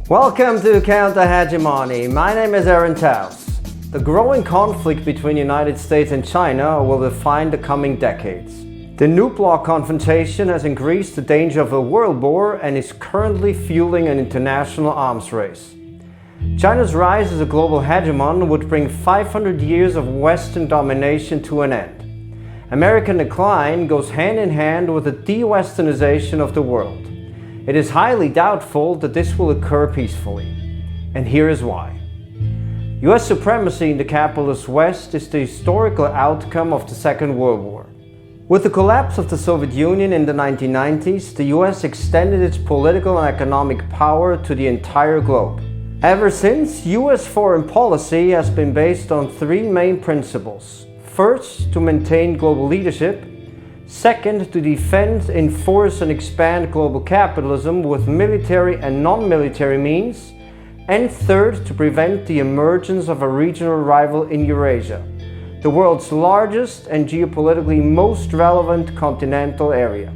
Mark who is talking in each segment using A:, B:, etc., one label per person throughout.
A: Welcome to Counter-Hegemony. My name is Aaron Taus. The growing conflict between the United States and China will define the coming decades. The new bloc confrontation has increased the danger of a world war and is currently fueling an international arms race. China's rise as a global hegemon would bring 500 years of Western domination to an end. American decline goes hand in hand with the de-westernization of the world. It is highly doubtful that this will occur peacefully. And here is why. US supremacy in the capitalist West is the historical outcome of the Second World War. With the collapse of the Soviet Union in the 1990s, the US extended its political and economic power to the entire globe. Ever since, US foreign policy has been based on three main principles. First, to maintain global leadership. Second, to defend, enforce and expand global capitalism with military and non-military means. And third, to prevent the emergence of a regional rival in Eurasia, the world's largest and geopolitically most relevant continental area.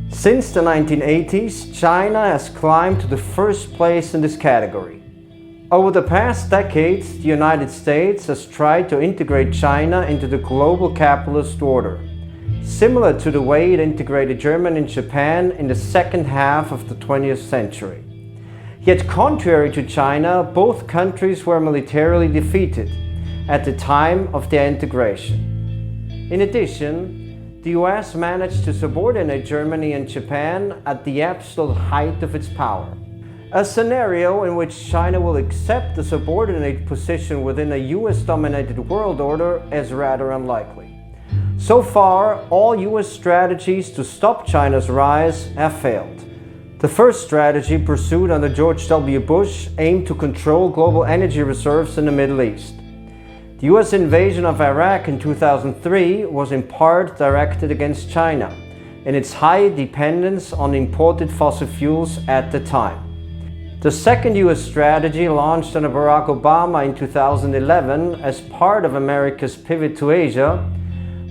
A: Since the 1980s, China has climbed to the first place in this category. Over the past decades, the United States has tried to integrate China into the global capitalist order, similar to the way it integrated Germany and Japan in the second half of the 20th century. Yet contrary to China, both countries were militarily defeated at the time of their integration. In addition, the US managed to subordinate Germany and Japan at the absolute height of its power. A scenario in which China will accept the subordinate position within a US-dominated world order is rather unlikely. So far, all US strategies to stop China's rise have failed. The first strategy pursued under George W. Bush aimed to control global energy reserves in the Middle East. The US invasion of Iraq in 2003 was in part directed against China and its high dependence on imported fossil fuels at the time. The second US strategy, launched under Barack Obama in 2011 as part of America's pivot to Asia,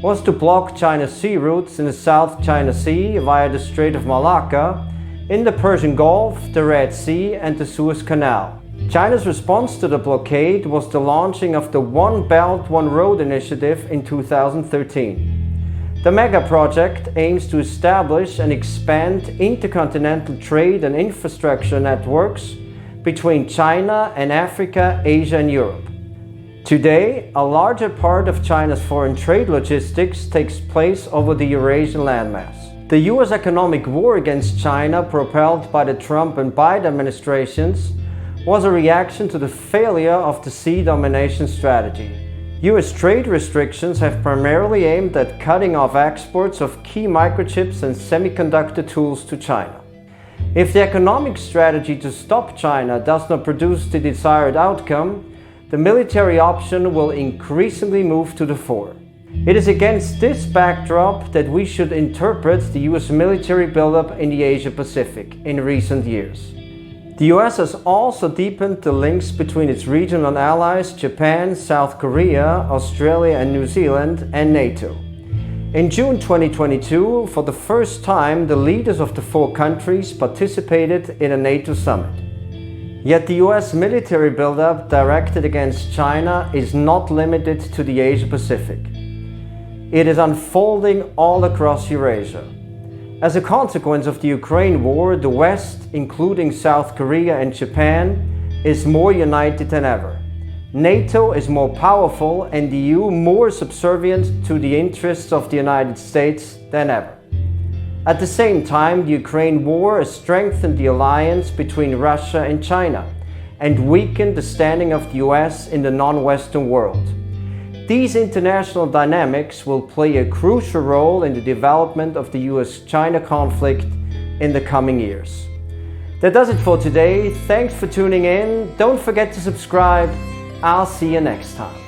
A: was to block China's sea routes in the South China Sea via the Strait of Malacca, in the Persian Gulf, the Red Sea and the Suez Canal. China's response to the blockade was the launching of the One Belt, One Road initiative in 2013. The mega project aims to establish and expand intercontinental trade and infrastructure networks between China and Africa, Asia and Europe. Today, a larger part of China's foreign trade logistics takes place over the Eurasian landmass. The US economic war against China, propelled by the Trump and Biden administrations, was a reaction to the failure of the sea domination strategy. US trade restrictions have primarily aimed at cutting off exports of key microchips and semiconductor tools to China. If the economic strategy to stop China does not produce the desired outcome, the military option will increasingly move to the fore. It is against this backdrop that we should interpret the US military buildup in the Asia-Pacific in recent years. The US has also deepened the links between its regional allies Japan, South Korea, Australia and New Zealand, and NATO. In June 2022, for the first time, the leaders of the four countries participated in a NATO summit. Yet the US military buildup directed against China is not limited to the Asia-Pacific. It is unfolding all across Eurasia. As a consequence of the Ukraine war, the West, including South Korea and Japan, is more united than ever. NATO is more powerful and the EU more subservient to the interests of the United States than ever. At the same time, the Ukraine war has strengthened the alliance between Russia and China and weakened the standing of the US in the non-Western world. These international dynamics will play a crucial role in the development of the US-China conflict in the coming years. That does it for today. Thanks for tuning in. Don't forget to subscribe. I'll see you next time.